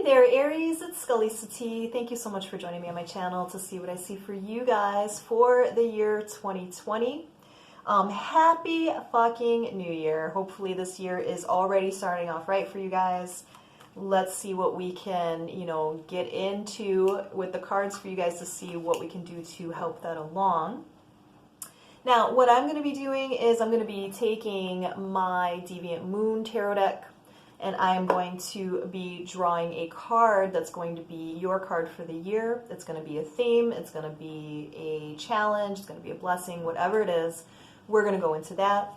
there, Aries, it's Skully Sati. Thank you so much for joining me on my channel to see what I see for you guys for the year 2020. Happy fucking New Year. Hopefully this year is already starting off right for you guys. Let's see what we can, get into with the cards for you guys to see what we can do to help that along. Now, what I'm going to be doing is I'm going to be taking my Deviant Moon Tarot deck, and I'm going to be drawing a card that's going to be your card for the year. It's going to be a theme, it's going to be a challenge, it's going to be a blessing, whatever it is. We're going to go into that.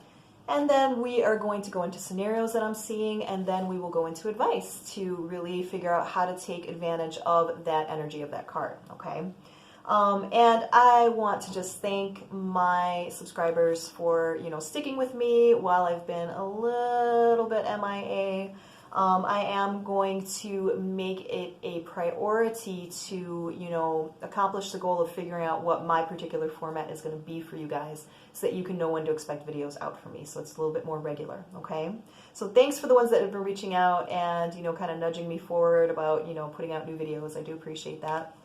And then we are going to go into scenarios that I'm seeing, and then we will go into advice to really figure out how to take advantage of that energy of that card, okay? And I want to just thank my subscribers for, sticking with me while I've been a little bit MIA. I am going to make it a priority to, accomplish the goal of figuring out what my particular format is going to be for you guys so that you can know when to expect videos out from me. So it's a little bit more regular, okay? So thanks for the ones that have been reaching out and, kind of nudging me forward about, putting out new videos. I do appreciate that.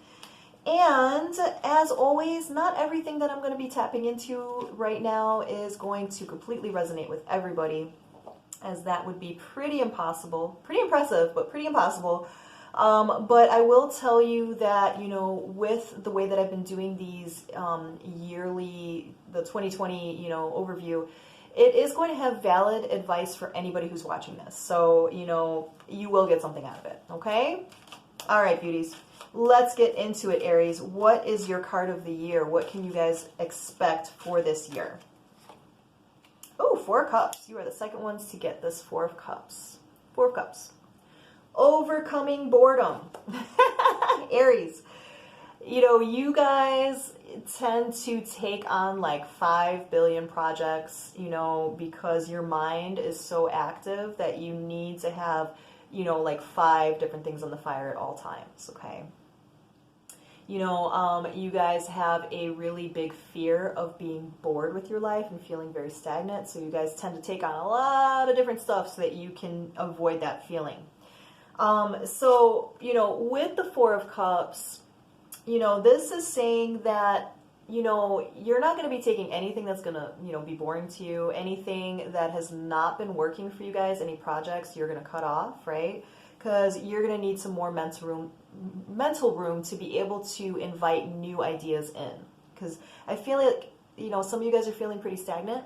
And as always, not everything that I'm going to be tapping into right now is going to completely resonate with everybody, as that would be pretty impossible. Pretty impressive, but pretty impossible. But I will tell you that, with the way that I've been doing these yearly, the 2020, overview, it is going to have valid advice for anybody who's watching this. So, you will get something out of it, okay? All right, beauties. Let's get into it, Aries. What is your card of the year? What can you guys expect for this year? Oh, Four of Cups. You are the second ones to get this Four of Cups. Four of Cups. Overcoming boredom. Aries. You guys tend to take on like 5 billion projects, because your mind is so active that you need to have, like 5 different things on the fire at all times, okay? You guys have a really big fear of being bored with your life and feeling very stagnant. So you guys tend to take on a lot of different stuff so that you can avoid that feeling. So, with the Four of Cups, this is saying that, you're not going to be taking anything that's going to, be boring to you. Anything that has not been working for you guys, any projects you're going to cut off, right? Because you're going to need some more mental room to be able to invite new ideas in. Because I feel like, some of you guys are feeling pretty stagnant,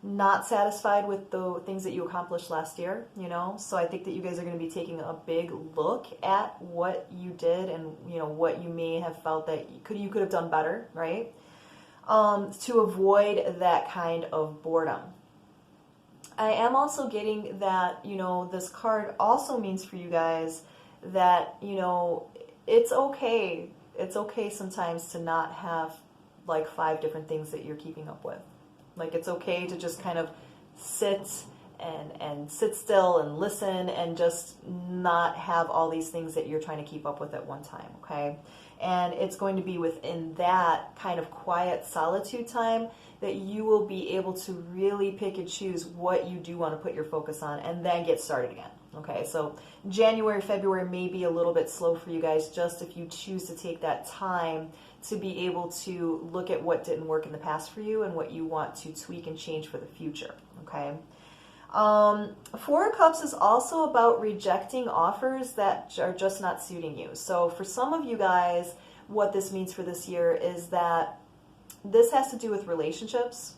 not satisfied with the things that you accomplished last year, So I think that you guys are going to be taking a big look at what you did and, what you may have felt that you could have done better, right? To avoid that kind of boredom. I am also getting that, this card also means for you guys that, it's okay. It's okay sometimes to not have like 5 different things that you're keeping up with. Like, it's okay to just kind of sit and sit still and listen and just not have all these things that you're trying to keep up with at one time, okay? And it's going to be within that kind of quiet solitude time that you will be able to really pick and choose what you do want to put your focus on and then get started again. Okay, so January, February may be a little bit slow for you guys, just if you choose to take that time to be able to look at what didn't work in the past for you and what you want to tweak and change for the future, okay? Four of Cups is also about rejecting offers that are just not suiting you. So for some of you guys, what this means for this year is that this has to do with relationships,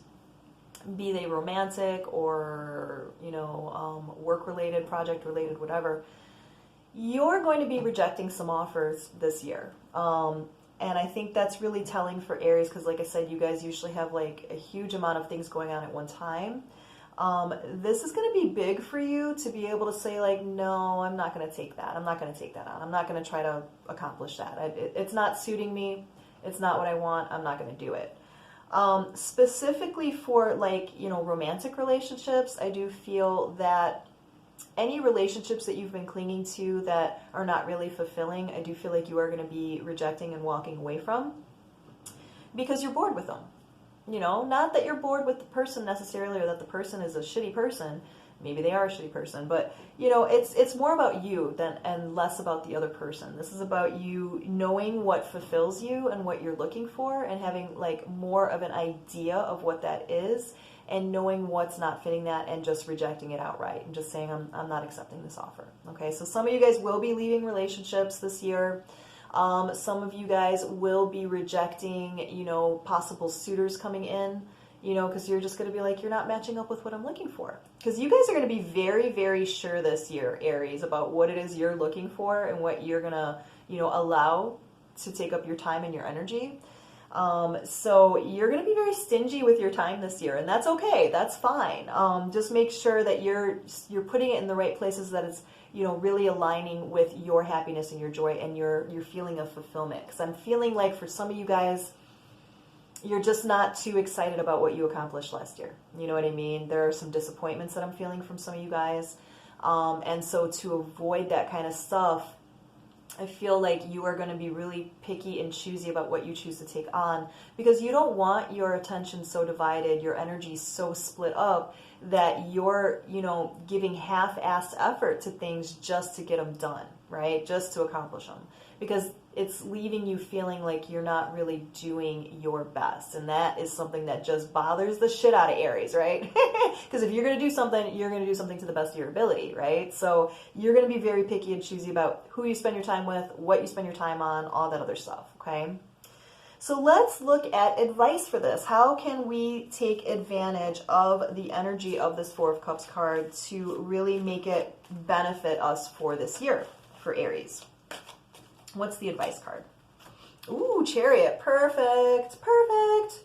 be they romantic or, work-related, project-related, whatever. You're going to be rejecting some offers this year. And I think that's really telling for Aries because, like I said, you guys usually have like a huge amount of things going on at one time. This is going to be big for you to be able to say like, no, I'm not going to take that. I'm not going to take that on. I'm not going to try to accomplish that. It's not suiting me. It's not what I want. I'm not going to do it. Specifically for like, romantic relationships, I do feel that any relationships that you've been clinging to that are not really fulfilling, I do feel like you are going to be rejecting and walking away from because you're bored with them. Not that you're bored with the person necessarily or that the person is a shitty person, Maybe they are a shitty person, but you know, it's more about you than and less about the other person. This is about you knowing what fulfills you and what you're looking for, and having like more of an idea of what that is, and knowing what's not fitting that, and just rejecting it outright and just saying, I'm not accepting this offer. Okay, so some of you guys will be leaving relationships this year. Some of you guys will be rejecting, you know, possible suitors coming in, you know, because you're just going to be like, you're not matching up with what I'm looking for. Because you guys are going to be very, very sure this year, Aries, about what it is you're looking for and what you're going to, you know, allow to take up your time and your energy. So you're going to be very stingy with your time this year, and that's okay. That's fine. Just make sure that you're putting it in the right places, that it's, you know, really aligning with your happiness and your joy and your feeling of fulfillment. Because I'm feeling like for some of you guys, you're just not too excited about what you accomplished last year. You know what I mean? There are some disappointments that I'm feeling from some of you guys. And so to avoid that kind of stuff, I feel like you are going to be really picky and choosy about what you choose to take on, because you don't want your attention so divided, your energy so split up, that you're, you know, giving half-assed effort to things just to get them done, right? Just to accomplish them. Because it's leaving you feeling like you're not really doing your best. And that is something that just bothers the shit out of Aries, right? Because if you're going to do something, you're going to do something to the best of your ability, right? So you're going to be very picky and choosy about who you spend your time with, what you spend your time on, all that other stuff, okay? So let's look at advice for this. How can we take advantage of the energy of this Four of Cups card to really make it benefit us for this year, for Aries? What's the advice card? Ooh, Chariot. Perfect. Perfect.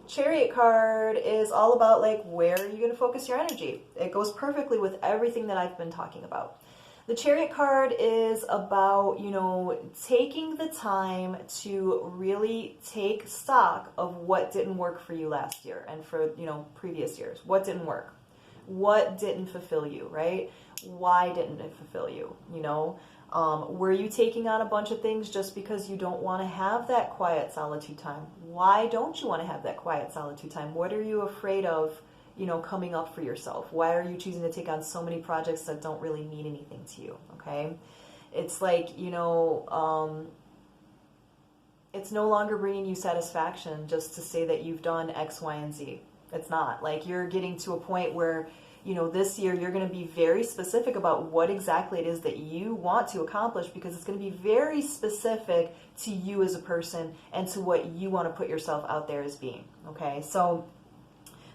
Chariot card is all about, like, where are you going to focus your energy? It goes perfectly with everything that I've been talking about. The Chariot card is about, you know, taking the time to really take stock of what didn't work for you last year and for, you know, previous years. What didn't work? What didn't fulfill you, right? Why didn't it fulfill you, you know? Were you taking on a bunch of things just because you don't want to have that quiet solitude time? Why don't you want to have that quiet solitude time? What are you afraid of, you know, coming up for yourself? Why are you choosing to take on so many projects that don't really mean anything to you? Okay. It's like, you know, it's no longer bringing you satisfaction just to say that you've done X, Y, and Z. It's not. Like, you're getting to a point where, you know, this year you're going to be very specific about what exactly it is that you want to accomplish, because it's going to be very specific to you as a person and to what you want to put yourself out there as being. Okay. So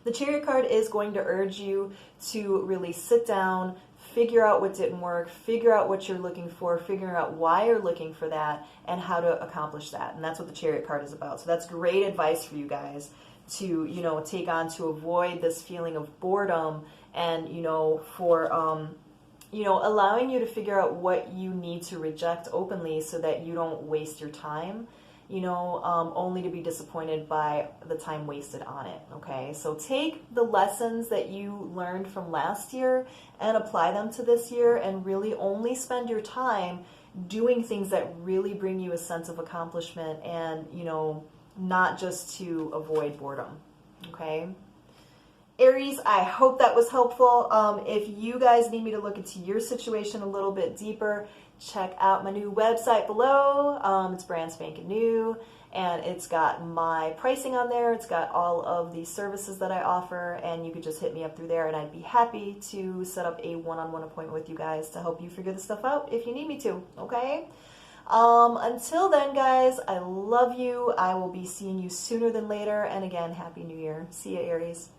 the Chariot card is going to urge you to really sit down, figure out what didn't work, figure out what you're looking for, figuring out why you're looking for that, and how to accomplish that. And that's what the Chariot card is about. So that's great advice for you guys to, you know, take on, to avoid this feeling of boredom, and, you know, for, you know, allowing you to figure out what you need to reject openly so that you don't waste your time, you know, only to be disappointed by the time wasted on it, okay? So take the lessons that you learned from last year and apply them to this year, and really only spend your time doing things that really bring you a sense of accomplishment, and, you know, not just to avoid boredom, okay? Aries, I hope that was helpful. If you guys need me to look into your situation a little bit deeper, check out my new website below. It's brand spanking new, and it's got my pricing on there. It's got all of the services that I offer, and you could just hit me up through there, and I'd be happy to set up a one-on-one appointment with you guys to help you figure this stuff out if you need me to, okay? Until then, guys, I love you. I will be seeing you sooner than later, and again, Happy New Year. See ya, Aries.